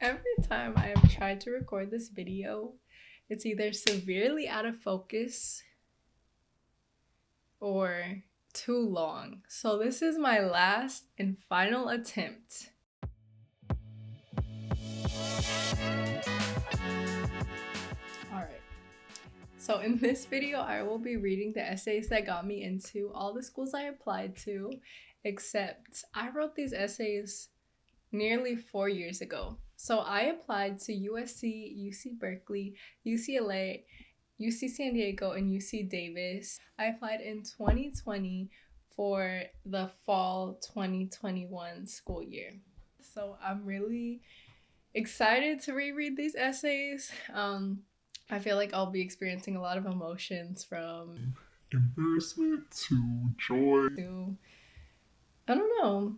Every time I have tried to record this video, it's either severely out of focus or too long. So this is my last and final attempt. Alright, so in this video, I will be reading the essays that got me into all the schools I applied to, except I wrote these essays nearly 4 years ago. So I applied to USC, UC Berkeley, UCLA, UC San Diego, and UC Davis. I applied in 2020 for the fall 2021 school year. So I'm really excited to reread these essays. I feel like I'll be experiencing a lot of emotions from embarrassment to joy to, I don't know,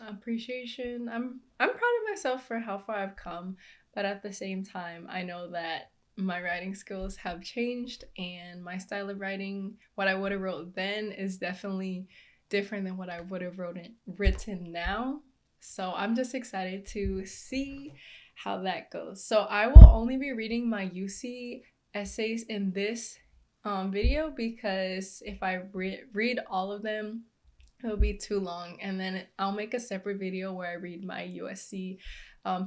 appreciation. I'm proud of myself for how far I've come, but at the same time, I know that my writing skills have changed and my style of writing, what I would have wrote then is definitely different than what I would have written now. So I'm just excited to see how that goes. So I will only be reading my UC essays in this video because if I read all of them, it'll be too long, and then I'll make a separate video where I read my USC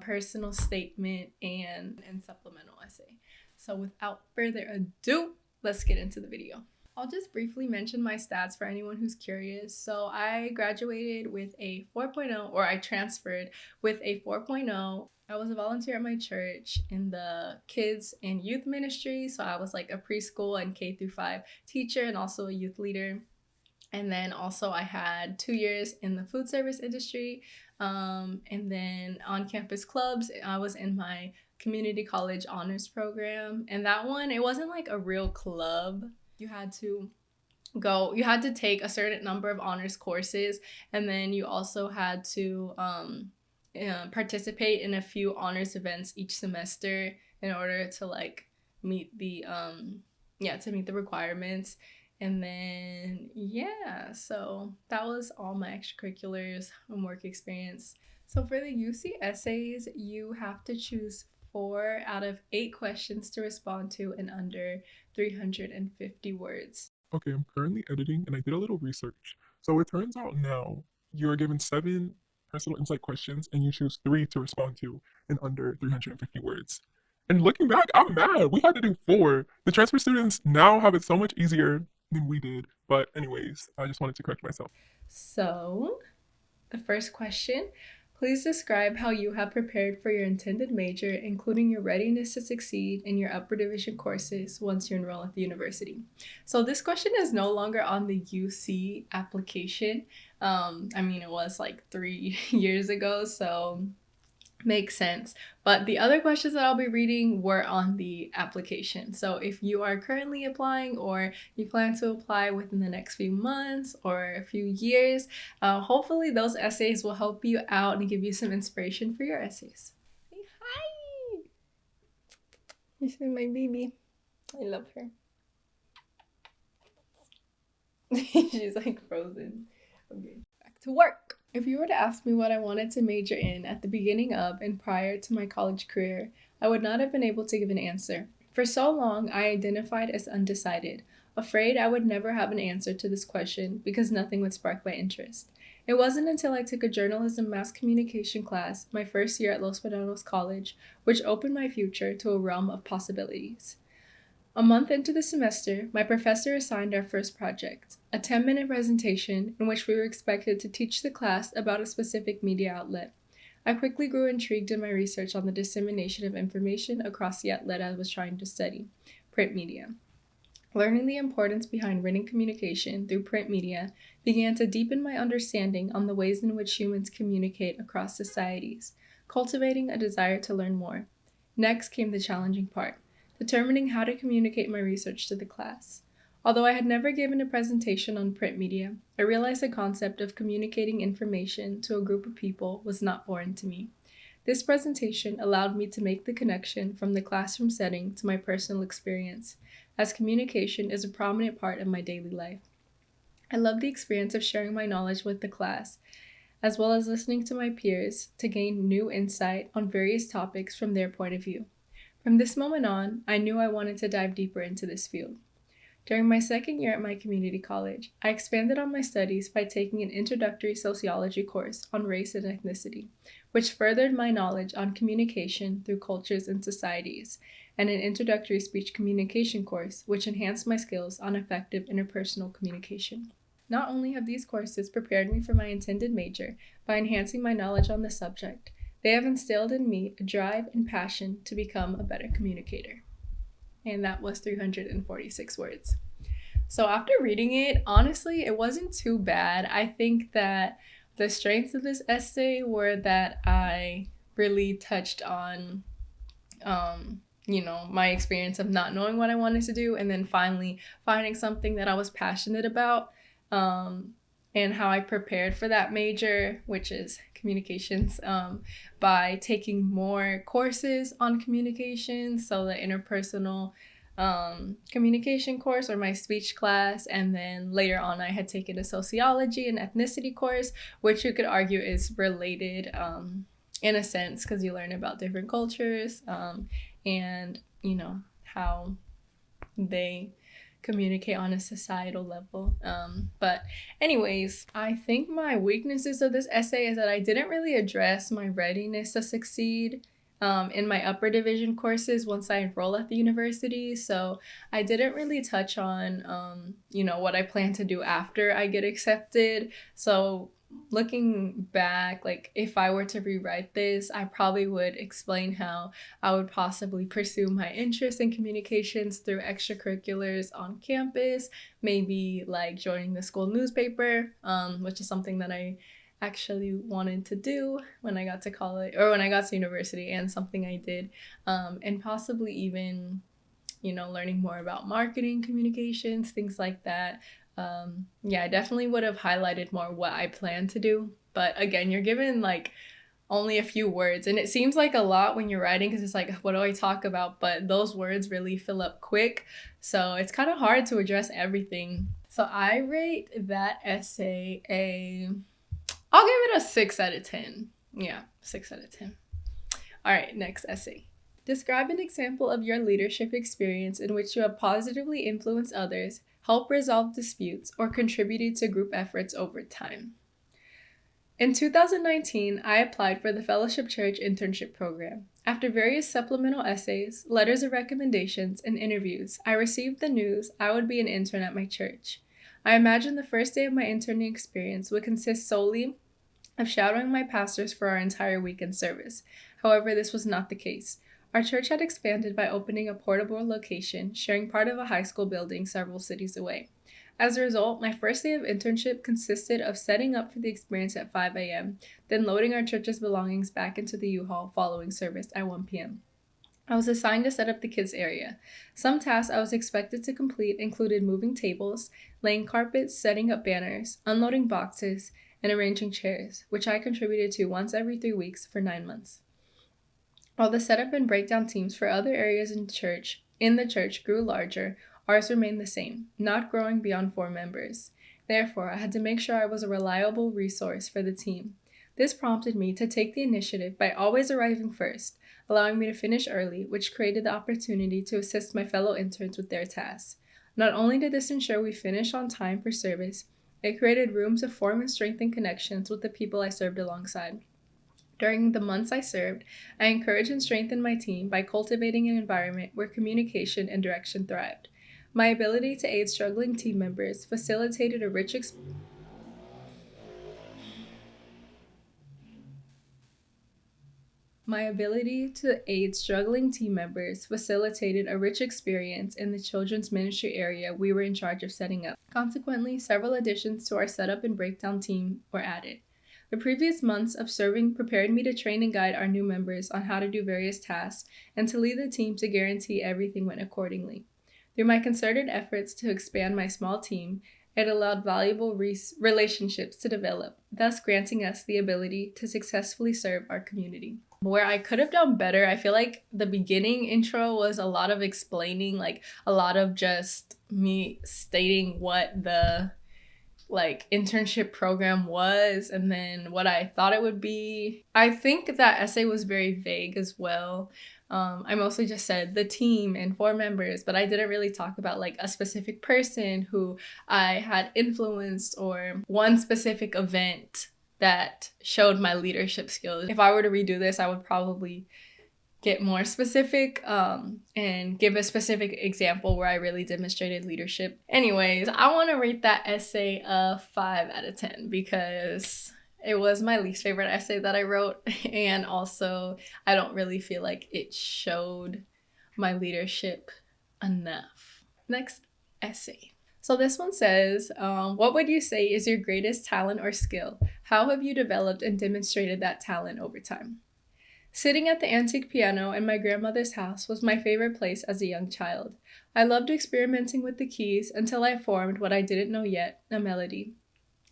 personal statement and supplemental essay. So without further ado, let's get into the video. I'll just briefly mention my stats for anyone who's curious. So I graduated with a 4.0, or I transferred with a 4.0. I was a volunteer at my church in the kids and youth ministry. So I was like a preschool and K through 5 teacher and also a youth leader. And then also I had 2 years in the food service industry. And then on campus clubs, I was in my community college honors program. And that one, it wasn't like a real club. You had to take a certain number of honors courses. And then you also had to participate in a few honors events each semester in order to like meet the requirements. And then, yeah, so that was all my extracurriculars and work experience. So for the UC essays, you have to choose 4 out of 8 questions to respond to in under 350 words. Okay, I'm currently editing and I did a little research. So it turns out now you are given 7 personal insight questions and you choose 3 to respond to in under 350 words. And looking back, I'm mad. We had to do 4. The transfer students now have it so much easier than we did. But anyways, I just wanted to correct myself. So the first question, please describe how you have prepared for your intended major, including your readiness to succeed in your upper division courses once you enroll at the university. So this question is no longer on the UC application. I mean, it was like 3 years ago, so makes sense. But the other questions that I'll be reading were on the application. So if you are currently applying or you plan to apply within the next few months or a few years, hopefully those essays will help you out and give you some inspiration for your essays. Say hi! This is my baby. I love her. She's like frozen. Okay, back to work. If you were to ask me what I wanted to major in at the beginning of and prior to my college career, I would not have been able to give an answer. For so long, I identified as undecided, afraid I would never have an answer to this question because nothing would spark my interest. It wasn't until I took a journalism mass communication class my first year at Los Medanos College, which opened my future to a realm of possibilities. A month into the semester, my professor assigned our first project, a 10-minute presentation in which we were expected to teach the class about a specific media outlet. I quickly grew intrigued in my research on the dissemination of information across the outlet I was trying to study, print media. Learning the importance behind written communication through print media began to deepen my understanding on the ways in which humans communicate across societies, cultivating a desire to learn more. Next came the challenging part, determining how to communicate my research to the class. Although I had never given a presentation on print media, I realized the concept of communicating information to a group of people was not foreign to me. This presentation allowed me to make the connection from the classroom setting to my personal experience, as communication is a prominent part of my daily life. I love the experience of sharing my knowledge with the class, as well as listening to my peers to gain new insight on various topics from their point of view. From this moment on, I knew I wanted to dive deeper into this field. During my second year at my community college, I expanded on my studies by taking an introductory sociology course on race and ethnicity, which furthered my knowledge on communication through cultures and societies, and an introductory speech communication course, which enhanced my skills on effective interpersonal communication. Not only have these courses prepared me for my intended major by enhancing my knowledge on the subject, they have instilled in me a drive and passion to become a better communicator. And that was 346 words. So after reading it, honestly, it wasn't too bad. I think that the strengths of this essay were that I really touched on, my experience of not knowing what I wanted to do and then finally finding something that I was passionate about, and how I prepared for that major, which is communications, by taking more courses on communications. So the interpersonal communication course or my speech class, and then later on I had taken a sociology and ethnicity course, which you could argue is related in a sense because you learn about different cultures and how they communicate on a societal level. But anyways, I think my weaknesses of this essay is that I didn't really address my readiness to succeed in my upper division courses once I enroll at the university. So I didn't really touch on, what I plan to do after I get accepted. So looking back, like if I were to rewrite this, I probably would explain how I would possibly pursue my interest in communications through extracurriculars on campus, maybe like joining the school newspaper, which is something that I actually wanted to do when I got to college or when I got to university, and something I did, and possibly even, learning more about marketing, communications, things like that. I definitely would have highlighted more what I plan to do. But again, you're given like only a few words, and it seems like a lot when you're writing because it's like, what do I talk about? But those words really fill up quick. So it's kind of hard to address everything. So I rate that essay I'll give it a 6 out of 10. Yeah, 6 out of 10. All right, next essay. Describe an example of your leadership experience in which you have positively influenced others, helped resolve disputes, or contributed to group efforts over time. In 2019, I applied for the Fellowship Church internship program. After various supplemental essays, letters of recommendations, and interviews, I received the news I would be an intern at my church. I imagined the first day of my interning experience would consist solely of shadowing my pastors for our entire weekend service. However, this was not the case. Our church had expanded by opening a portable location, sharing part of a high school building several cities away. As a result, my first day of internship consisted of setting up for the experience at 5 a.m., then loading our church's belongings back into the U-Haul following service at 1 p.m. I was assigned to set up the kids' area. Some tasks I was expected to complete included moving tables, laying carpets, setting up banners, unloading boxes, and arranging chairs, which I contributed to once every 3 weeks for 9 months. While the setup and breakdown teams for other areas in the church grew larger, ours remained the same, not growing beyond 4 members. Therefore, I had to make sure I was a reliable resource for the team. This prompted me to take the initiative by always arriving first, allowing me to finish early, which created the opportunity to assist my fellow interns with their tasks. Not only did this ensure we finished on time for service, it created room to form and strengthen connections with the people I served alongside. During the months I served, I encouraged and strengthened my team by cultivating an environment where communication and direction thrived. My ability to aid struggling team members facilitated a rich experience in the children's ministry area we were in charge of setting up. Consequently, several additions to our setup and breakdown team were added. The previous months of serving prepared me to train and guide our new members on how to do various tasks and to lead the team to guarantee everything went accordingly. Through my concerted efforts to expand my small team, it allowed valuable relationships to develop, thus granting us the ability to successfully serve our community. Where I could have done better, I feel like the beginning intro was a lot of explaining, like a lot of just me stating what the like internship program was and then what I thought it would be. I think that essay was very vague as well. I mostly just said the team and 4 members, but I didn't really talk about like a specific person who I had influenced or one specific event that showed my leadership skills. If I were to redo this, I would probably get more specific and give a specific example where I really demonstrated leadership. Anyways, I want to rate that essay a 5 out of 10 because it was my least favorite essay that I wrote, and also I don't really feel like it showed my leadership enough. Next essay. So this one says, what would you say is your greatest talent or skill? How have you developed and demonstrated that talent over time? Sitting at the antique piano in my grandmother's house was my favorite place as a young child. I loved experimenting with the keys until I formed what I didn't know yet, a melody.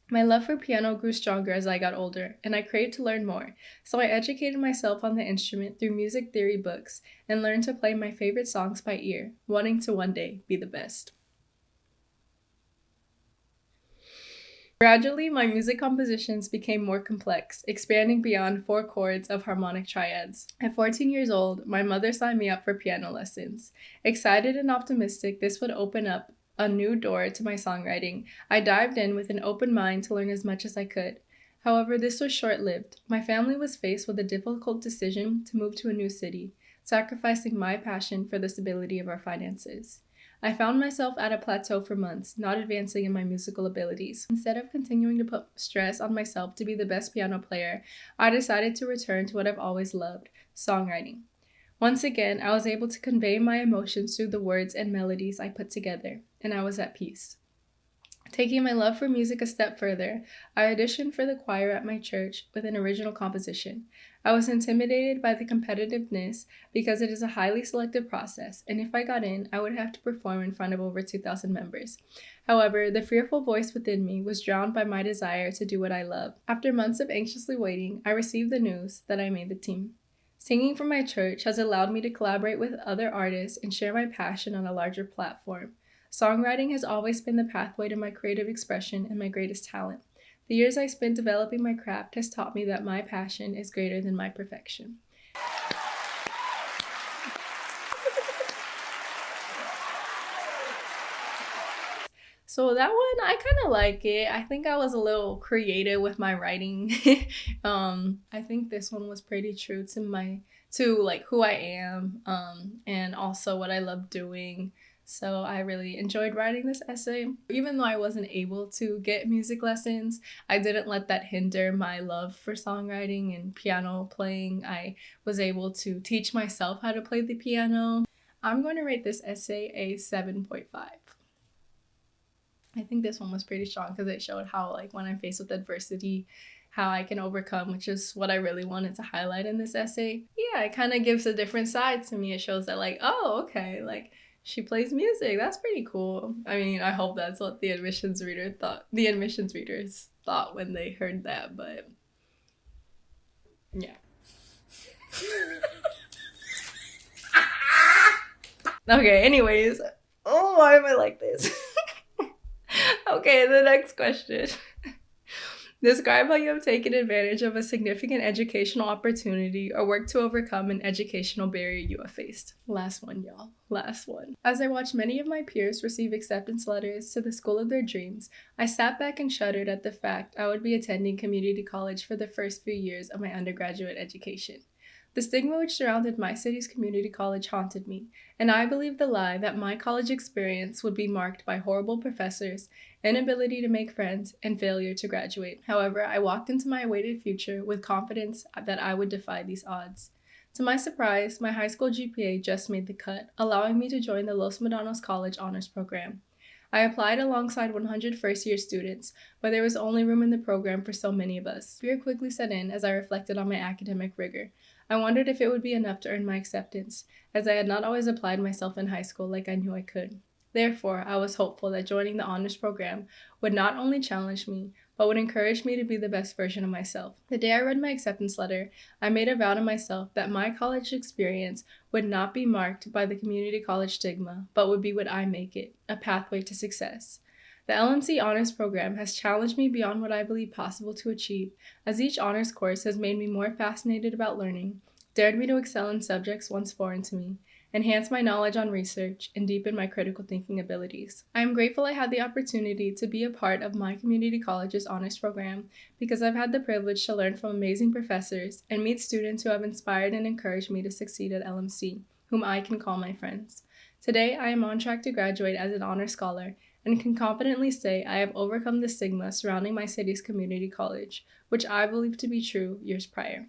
My love for piano grew stronger as I got older, and I craved to learn more, so I educated myself on the instrument through music theory books and learned to play my favorite songs by ear, wanting to one day be the best. Gradually, my music compositions became more complex, expanding beyond 4 chords of harmonic triads. At 14 years old, my mother signed me up for piano lessons. Excited and optimistic this would open up a new door to my songwriting, I dived in with an open mind to learn as much as I could. However, this was short-lived. My family was faced with a difficult decision to move to a new city, sacrificing my passion for the stability of our finances. I found myself at a plateau for months, not advancing in my musical abilities. Instead of continuing to put stress on myself to be the best piano player, I decided to return to what I've always loved, songwriting. Once again, I was able to convey my emotions through the words and melodies I put together, and I was at peace. Taking my love for music a step further, I auditioned for the choir at my church with an original composition. I was intimidated by the competitiveness because it is a highly selective process, and if I got in, I would have to perform in front of over 2,000 members. However, the fearful voice within me was drowned by my desire to do what I love. After months of anxiously waiting, I received the news that I made the team. Singing for my church has allowed me to collaborate with other artists and share my passion on a larger platform. Songwriting has always been the pathway to my creative expression and my greatest talent. The years I spent developing my craft has taught me that my passion is greater than my perfection. So that one, I kind of like it. I think I was a little creative with my writing. I think this one was pretty true to like who I am, and also what I love doing. So I really enjoyed writing this essay. Even though I wasn't able to get music lessons, I didn't let that hinder my love for songwriting and piano playing. I was able to teach myself how to play the piano. I'm going to rate this essay a 7.5. I think this one was pretty strong because it showed how, like, when I'm faced with adversity, how I can overcome, which is what I really wanted to highlight in this essay. Yeah, it kind of gives a different side to me. It shows that, like, oh, okay, like, she plays music. That's pretty cool. I mean, I hope that's what the admissions readers thought when they heard that, but yeah. Okay, anyways. Oh, why am I like this? Okay, the next question. Describe how you have taken advantage of a significant educational opportunity or worked to overcome an educational barrier you have faced. Last one, y'all. Last one. As I watched many of my peers receive acceptance letters to the school of their dreams, I sat back and shuddered at the fact I would be attending community college for the first few years of my undergraduate education. The stigma which surrounded my city's community college haunted me, and I believed the lie that my college experience would be marked by horrible professors, inability to make friends, and failure to graduate. However, I walked into my awaited future with confidence that I would defy these odds. To my surprise, my high school GPA just made the cut, allowing me to join the Los Medanos College Honors Program. I applied alongside 100 first-year students, but there was only room in the program for so many of us. Fear quickly set in as I reflected on my academic rigor. I wondered if it would be enough to earn my acceptance, as I had not always applied myself in high school like I knew I could. Therefore, I was hopeful that joining the honors program would not only challenge me, but would encourage me to be the best version of myself. The day I read my acceptance letter, I made a vow to myself that my college experience would not be marked by the community college stigma, but would be what I make it, a pathway to success. The LMC Honors Program has challenged me beyond what I believe possible to achieve, as each honors course has made me more fascinated about learning, dared me to excel in subjects once foreign to me, enhance my knowledge on research, and deepen my critical thinking abilities. I am grateful I had the opportunity to be a part of my community college's honors program because I've had the privilege to learn from amazing professors and meet students who have inspired and encouraged me to succeed at LMC, whom I can call my friends. Today, I am on track to graduate as an honor scholar and can confidently say I have overcome the stigma surrounding my city's community college, which I believe to be true years prior.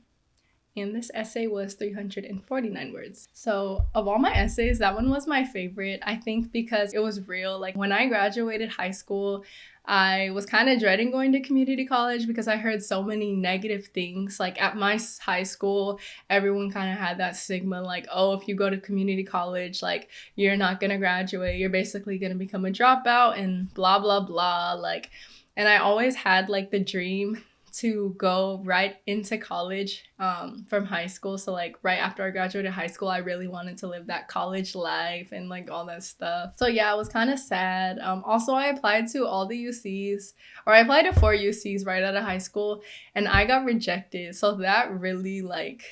And this essay was 349 words. So of all my essays, that one was my favorite, I think, because it was real. Like when I graduated high school, I was kind of dreading going to community college because I heard so many negative things. Like at my high school, everyone kind of had that stigma like, oh, if you go to community college, like you're not going to graduate. You're basically going to become a dropout and blah, blah, blah. Like, and I always had like the dream to go right into college from high school. So like right after I graduated high school, I really wanted to live that college life and like all that stuff. So yeah, it was kind of sad. Also, I applied to all the UCs, or I applied to 4 UCs right out of high school, and I got rejected. So that really like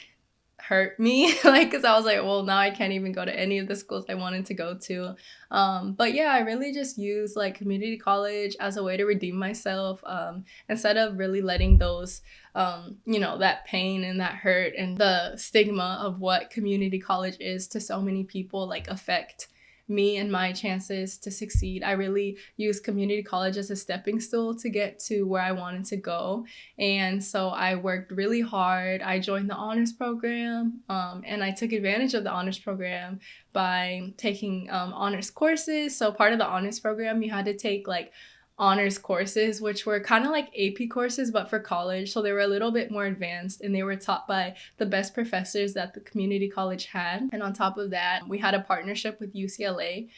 hurt me, like, because I was like, well, now I can't even go to any of the schools I wanted to go to. But yeah, I really just use like community college as a way to redeem myself, instead of really letting those that pain and that hurt and the stigma of what community college is to so many people like affect me and my chances to succeed. I really use community college as a stepping stool to get to where I wanted to go. And so I worked really hard. I joined the honors program, and I took advantage of the honors program by taking honors courses. So part of the honors program, you had to take like honors courses, which were kind of like AP courses, but for college. So they were a little bit more advanced, and they were taught by the best professors that the community college had. And on top of that, we had a partnership with UCLA,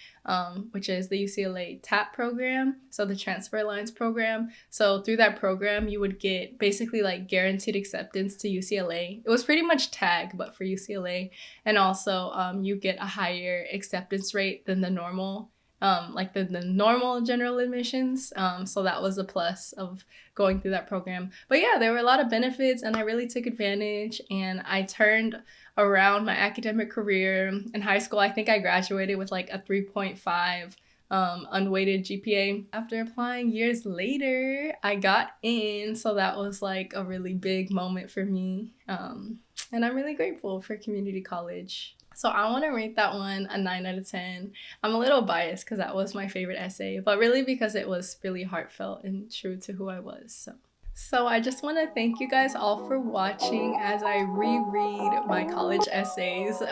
which is the UCLA TAP program, so the Transfer Alliance program. So through that program, you would get basically like guaranteed acceptance to UCLA. It was pretty much TAG, but for UCLA. And also you get a higher acceptance rate than the normal the normal general admissions. So that was a plus of going through that program. But yeah, there were a lot of benefits, and I really took advantage, and I turned around my academic career. In high school, I think I graduated with like a 3.5 unweighted GPA. After applying years later, I got in, so that was like a really big moment for me. And I'm really grateful for community college. So I want to rate that one a 9 out of 10. I'm a little biased because that was my favorite essay, but really because it was really heartfelt and true to who I was. So I just want to thank you guys all for watching as I reread my college essays.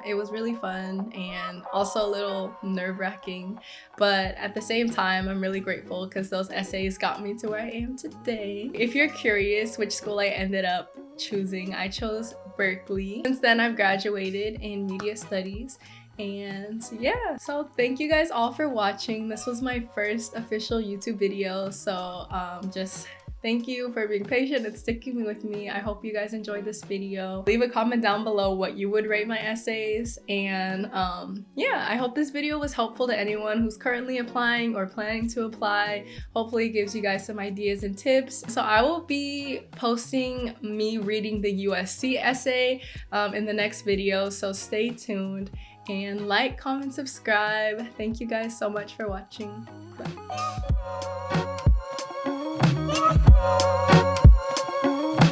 It was really fun and also a little nerve-wracking, but at the same time, I'm really grateful because those essays got me to where I am today. If you're curious which school I ended up choosing, I chose Berkeley. Since then, I've graduated in media studies. And yeah, so thank you guys all for watching. This was my first official YouTube video, so just thank you for being patient and sticking with me. I hope you guys enjoyed this video. Leave a comment down below what you would rate my essays. And yeah, I hope this video was helpful to anyone who's currently applying or planning to apply. Hopefully it gives you guys some ideas and tips. So I will be posting me reading the USC essay in the next video, so stay tuned. And like, comment, subscribe. Thank you guys so much for watching. Bye.